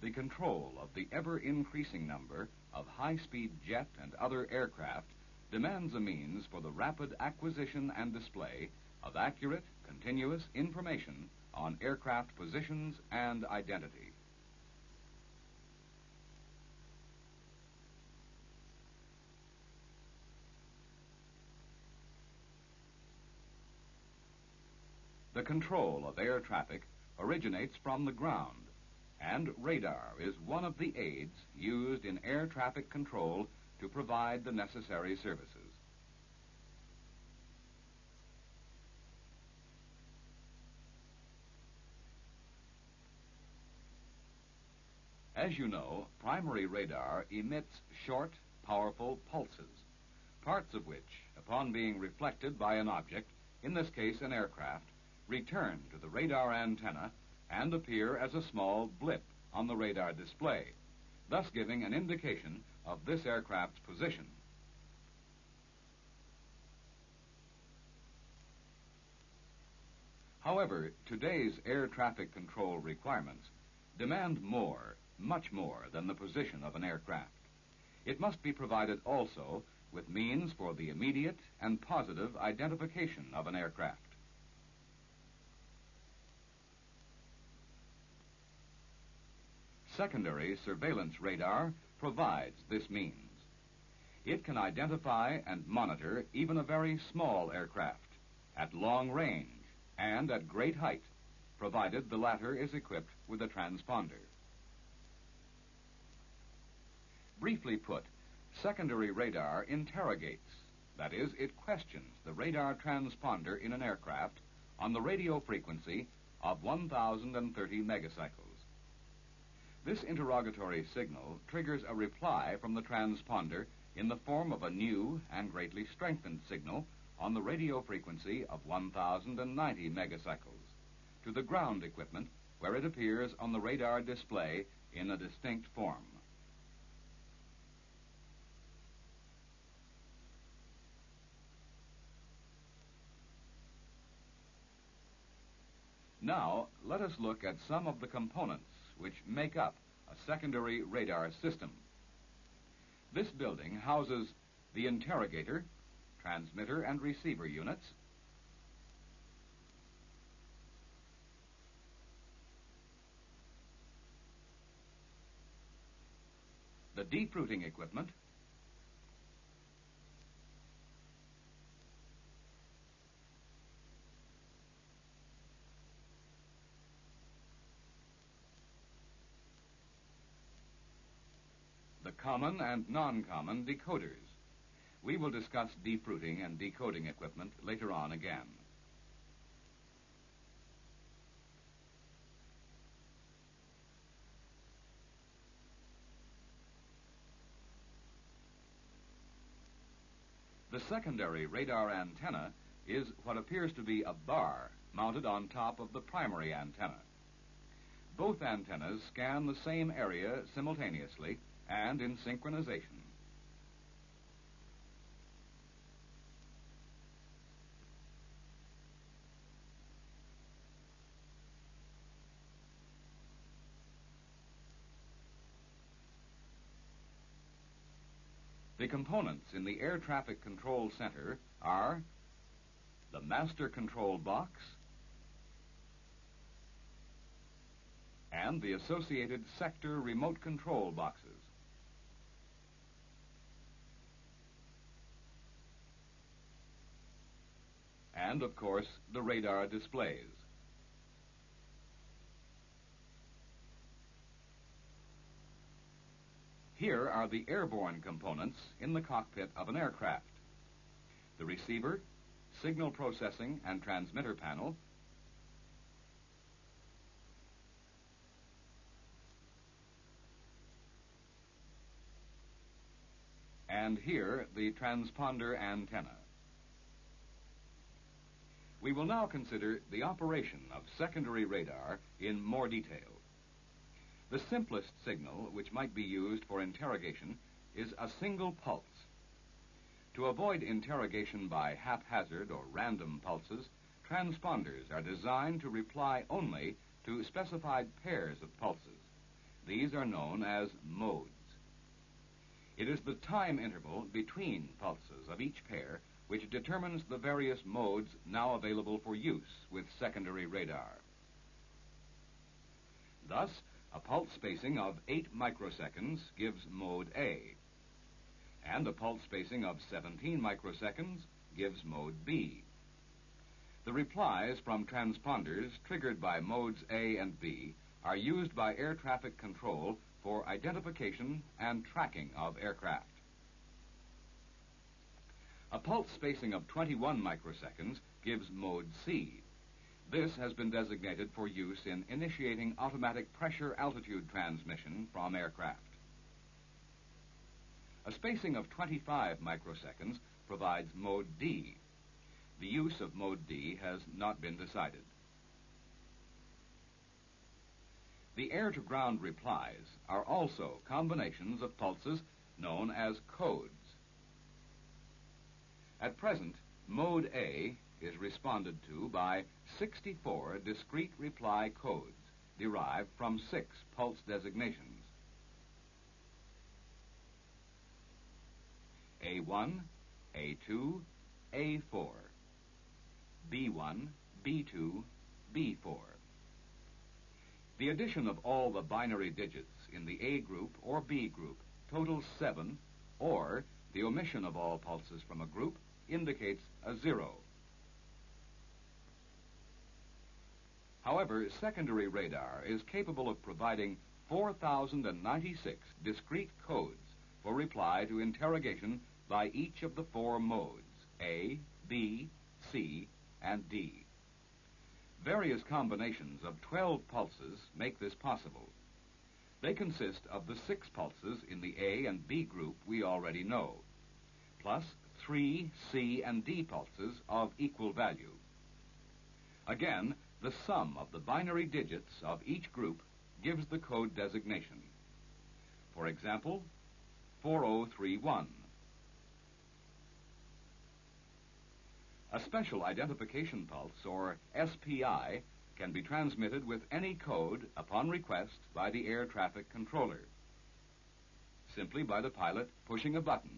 the control of the ever-increasing number of high-speed jet and other aircraft demands a means for the rapid acquisition and display of accurate, continuous information on aircraft positions and identity. The control of air traffic originates from the ground, and radar is one of the aids used in air traffic control to provide the necessary services. As you know, primary radar emits short, powerful pulses, parts of which, upon being reflected by an object, in this case an aircraft, return to the radar antenna and appear as a small blip on the radar display, thus giving an indication of this aircraft's position. However, today's air traffic control requirements demand more, much more, than the position of an aircraft. It must be provided also with means for the immediate and positive identification of an aircraft. Secondary surveillance radar provides this means. It can identify and monitor even a very small aircraft at long range and at great height, provided the latter is equipped with a transponder. Briefly put, secondary radar interrogates, that is, it questions the radar transponder in an aircraft on the radio frequency of 1,030 megacycles. This interrogatory signal triggers a reply from the transponder in the form of a new and greatly strengthened signal on the radio frequency of 1,090 megacycles to the ground equipment, where it appears on the radar display in a distinct form. Now, let us look at some of the components which make up a secondary radar system. This building houses the interrogator, transmitter and receiver units, the defruiting equipment, the common and non-common decoders. We will discuss defruiting and decoding equipment later on again. The secondary radar antenna is what appears to be a bar mounted on top of the primary antenna. Both antennas scan the same area simultaneously and in synchronization. The components in the air traffic control center are the master control box and the associated sector remote control boxes. And, of course, the radar displays. Here are the airborne components in the cockpit of an aircraft: the receiver, signal processing and transmitter panel, and here the transponder antenna. We will now consider the operation of secondary radar in more detail. The simplest signal which might be used for interrogation is a single pulse. To avoid interrogation by haphazard or random pulses, transponders are designed to reply only to specified pairs of pulses. These are known as modes. It is the time interval between pulses of each pair which determines the various modes now available for use with secondary radar. Thus, a pulse spacing of 8 microseconds gives mode A, and a pulse spacing of 17 microseconds gives mode B. The replies from transponders triggered by modes A and B are used by air traffic control for identification and tracking of aircraft. A pulse spacing of 21 microseconds gives mode C. This has been designated for use in initiating automatic pressure-altitude transmission from aircraft. A spacing of 25 microseconds provides mode D. The use of mode D has not been decided. The air-to-ground replies are also combinations of pulses known as codes. At present, mode A is responded to by 64 discrete reply codes derived from 6 pulse designations: A1, A2, A4, B1, B2, B4. The addition of all the binary digits in the A group or B group totals 7, or the omission of all pulses from a group indicates a 0. However, secondary radar is capable of providing 4,096 discrete codes for reply to interrogation by each of the 4 modes, A, B, C, and D. Various combinations of 12 pulses make this possible. They consist of the 6 pulses in the A and B group we already know, plus 3 C and D pulses of equal value. Again, the sum of the binary digits of each group gives the code designation. For example, 4031. A special identification pulse, or SPI, can be transmitted with any code upon request by the air traffic controller, simply by the pilot pushing a button.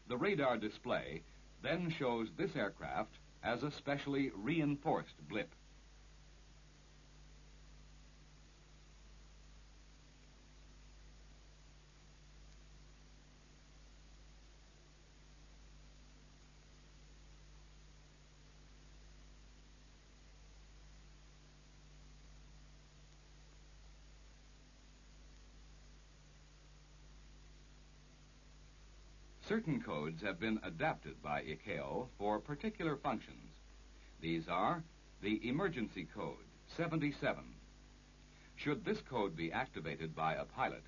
The radar display then shows this aircraft as a specially reinforced blip. Certain codes have been adapted by ICAO for particular functions. These are the emergency code, 77. Should this code be activated by a pilot,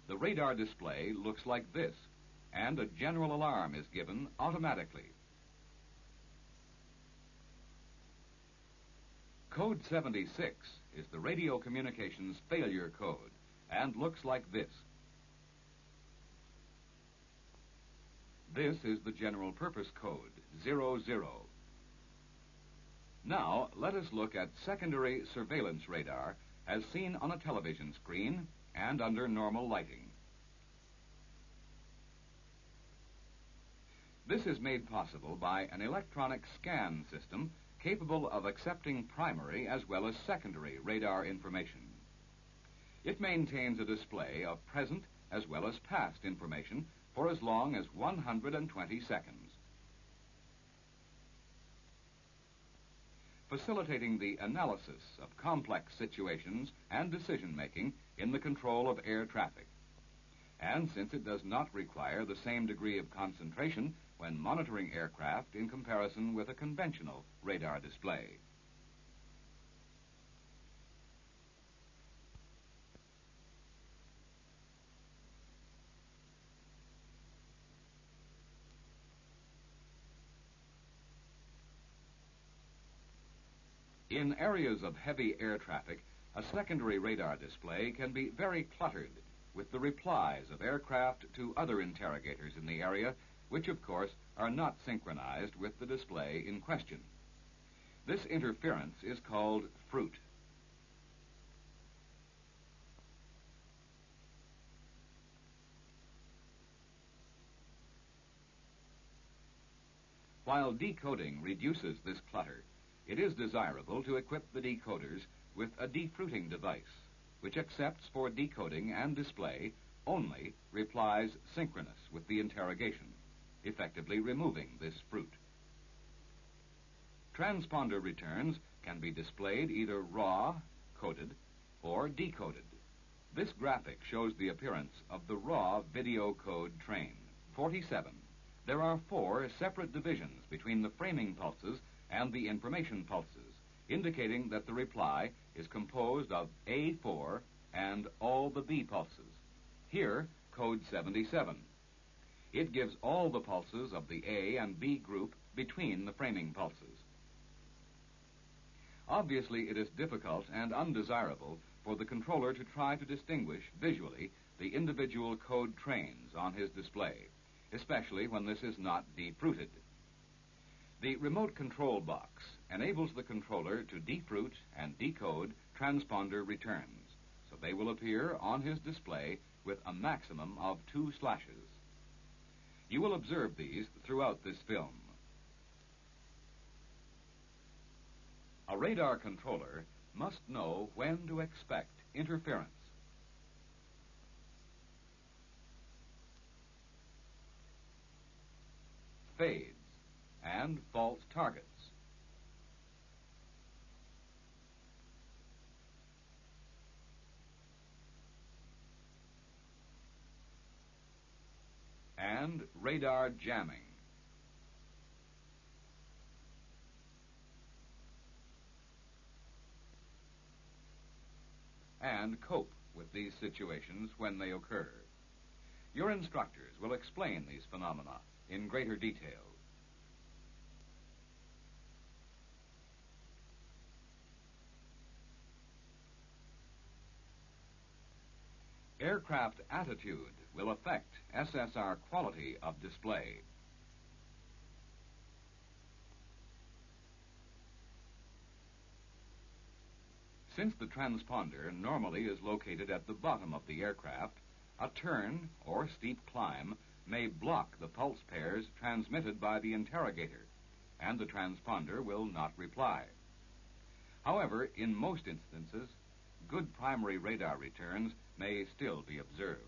the radar display looks like this, and a general alarm is given automatically. Code 76 is the radio communications failure code and looks like this. This is the general purpose code, 00. Now, let us look at secondary surveillance radar as seen on a television screen and under normal lighting. This is made possible by an electronic scan system capable of accepting primary as well as secondary radar information. It maintains a display of present as well as past information for as long as 120 seconds. Facilitating the analysis of complex situations and decision-making in the control of air traffic. And since it does not require the same degree of concentration when monitoring aircraft in comparison with a conventional radar display. In areas of heavy air traffic, a secondary radar display can be very cluttered with the replies of aircraft to other interrogators in the area, which of course are not synchronized with the display in question. This interference is called fruit. While decoding reduces this clutter, it is desirable to equip the decoders with a defruiting device, which accepts for decoding and display only replies synchronous with the interrogation, effectively removing this fruit. Transponder returns can be displayed either raw, coded, or decoded. This graphic shows the appearance of the raw video code train. 47. There are 4 separate divisions between the framing pulses and the information pulses, indicating that the reply is composed of A4 and all the B pulses. Here, code 77. It gives all the pulses of the A and B group between the framing pulses. Obviously, it is difficult and undesirable for the controller to try to distinguish visually the individual code trains on his display, especially when this is not defruited. The remote control box enables the controller to defruit and decode transponder returns, so they will appear on his display with a maximum of 2 slashes. You will observe these throughout this film. A radar controller must know when to expect interference. Fades and false targets. And radar jamming. And cope with these situations when they occur. Your instructors will explain these phenomena in greater detail. Aircraft attitude will affect SSR quality of display. Since the transponder normally is located at the bottom of the aircraft, a turn or steep climb may block the pulse pairs transmitted by the interrogator, and the transponder will not reply. However, in most instances, good primary radar returns may still be observed.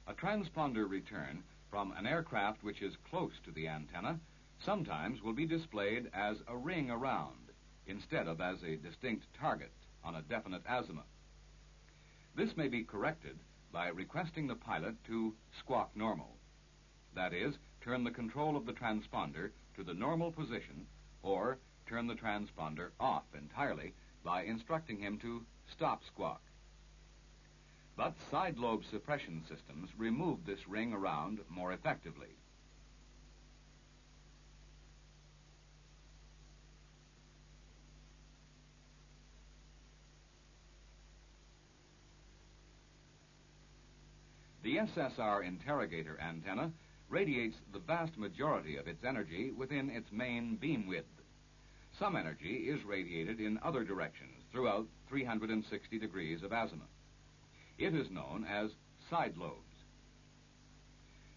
A transponder return from an aircraft which is close to the antenna sometimes will be displayed as a ring around instead of as a distinct target on a definite azimuth. This may be corrected by requesting the pilot to squawk normal. That is, turn the control of the transponder to the normal position or turn the transponder off entirely by instructing him to stop squawk. But side lobe suppression systems remove this ring around more effectively. The SSR interrogator antenna radiates the vast majority of its energy within its main beam width. Some energy is radiated in other directions throughout 360 degrees of azimuth. It is known as side lobes.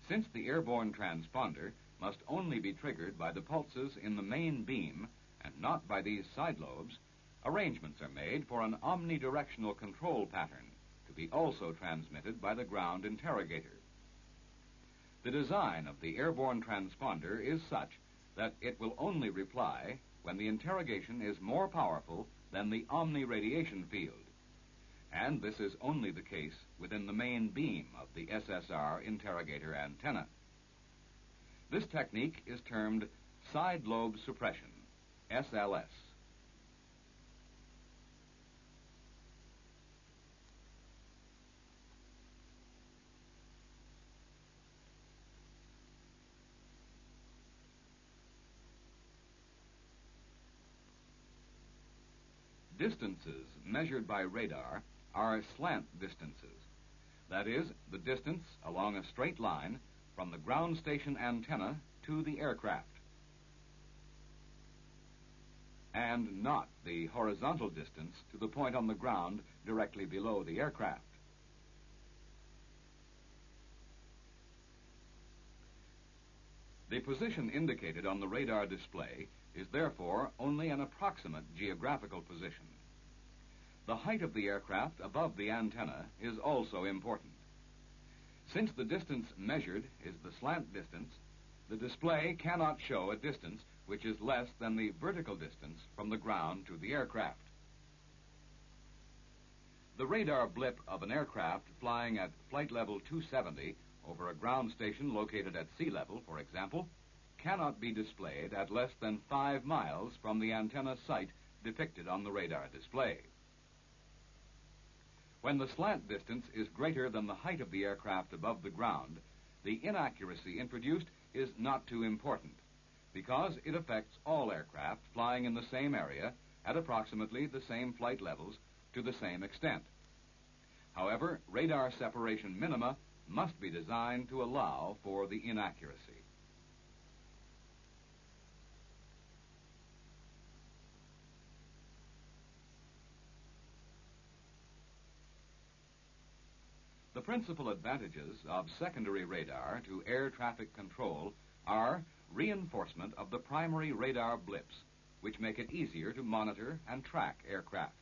Since the airborne transponder must only be triggered by the pulses in the main beam and not by these side lobes, arrangements are made for an omnidirectional control pattern to be also transmitted by the ground interrogator. The design of the airborne transponder is such that it will only reply when the interrogation is more powerful than the omniradiation field. And this is only the case within the main beam of the SSR interrogator antenna. This technique is termed side lobe suppression, SLS. Distances measured by radar are slant distances. That is, the distance along a straight line from the ground station antenna to the aircraft, and not the horizontal distance to the point on the ground directly below the aircraft. The position indicated on the radar display is therefore only an approximate geographical position. The height of the aircraft above the antenna is also important. Since the distance measured is the slant distance, the display cannot show a distance which is less than the vertical distance from the ground to the aircraft. The radar blip of an aircraft flying at flight level 270 over a ground station located at sea level, for example, cannot be displayed at less than 5 miles from the antenna site depicted on the radar display. When the slant distance is greater than the height of the aircraft above the ground, the inaccuracy introduced is not too important, because it affects all aircraft flying in the same area at approximately the same flight levels to the same extent. However, radar separation minima must be designed to allow for the inaccuracy. The principal advantages of secondary radar to air traffic control are reinforcement of the primary radar blips, which make it easier to monitor and track aircraft.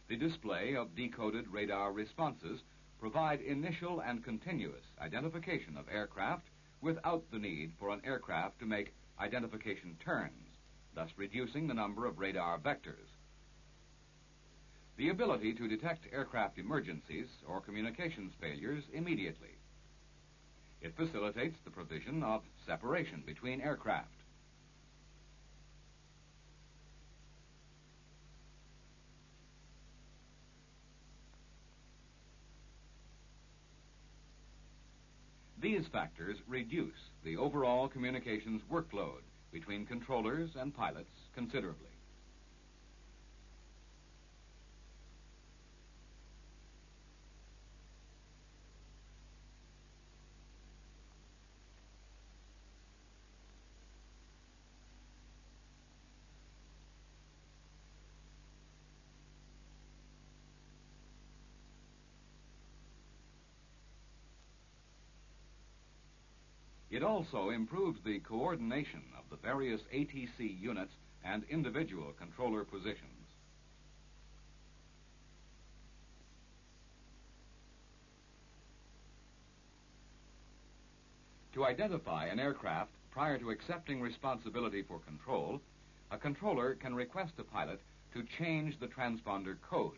The display of decoded radar responses provide initial and continuous identification of aircraft without the need for an aircraft to make identification turns, thus reducing the number of radar vectors. The ability to detect aircraft emergencies or communications failures immediately. It facilitates the provision of separation between aircraft. These factors reduce the overall communications workload between controllers and pilots considerably. It also improves the coordination of the various ATC units and individual controller positions. To identify an aircraft prior to accepting responsibility for control, a controller can request a pilot to change the transponder code.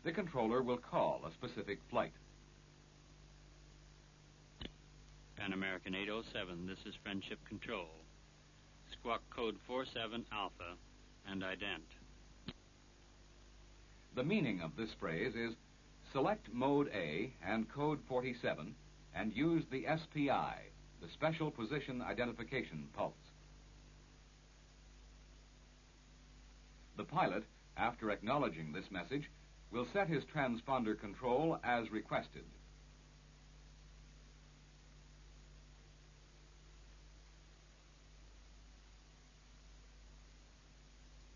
The controller will call a specific flight. Pan American 807, this is Friendship Control. Squawk code 47 Alpha and ident. The meaning of this phrase is select mode A and code 47 and use the SPI, the Special Position Identification Pulse. The pilot, after acknowledging this message, will set his transponder control as requested.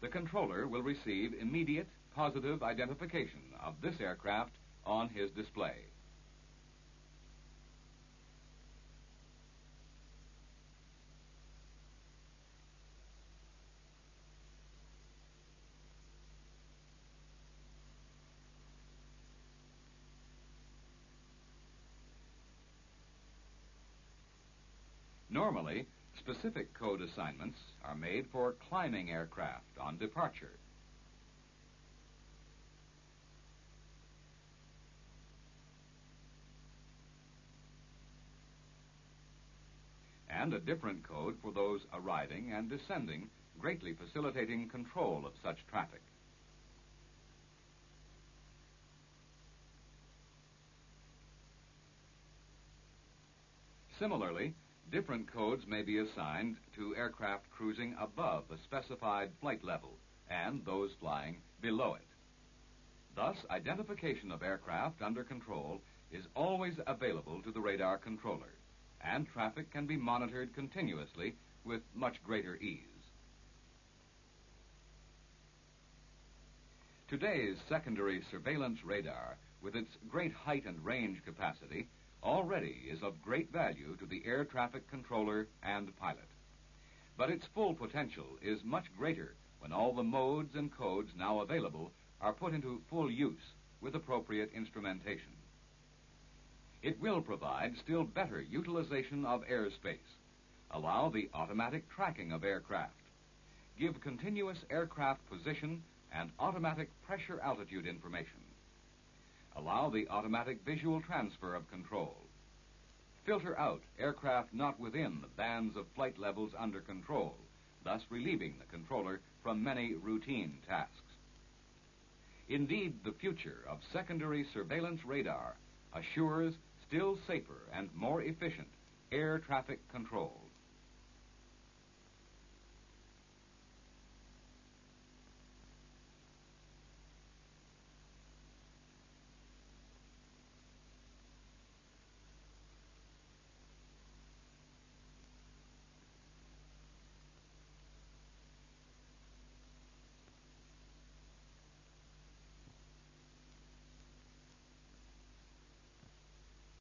The controller will receive immediate positive identification of this aircraft on his display. Normally, specific code assignments are made for climbing aircraft on departure. And a different code for those arriving and descending, greatly facilitating control of such traffic. Similarly, different codes may be assigned to aircraft cruising above a specified flight level and those flying below it. Thus, identification of aircraft under control is always available to the radar controller, and traffic can be monitored continuously with much greater ease. Today's secondary surveillance radar, with its great height and range capacity, already is of great value to the air traffic controller and pilot. But its full potential is much greater when all the modes and codes now available are put into full use with appropriate instrumentation. It will provide still better utilization of airspace, allow the automatic tracking of aircraft, give continuous aircraft position and automatic pressure altitude information, allow the automatic visual transfer of control, filter out aircraft not within the bands of flight levels under control, thus relieving the controller from many routine tasks. Indeed, the future of secondary surveillance radar assures still safer and more efficient air traffic control.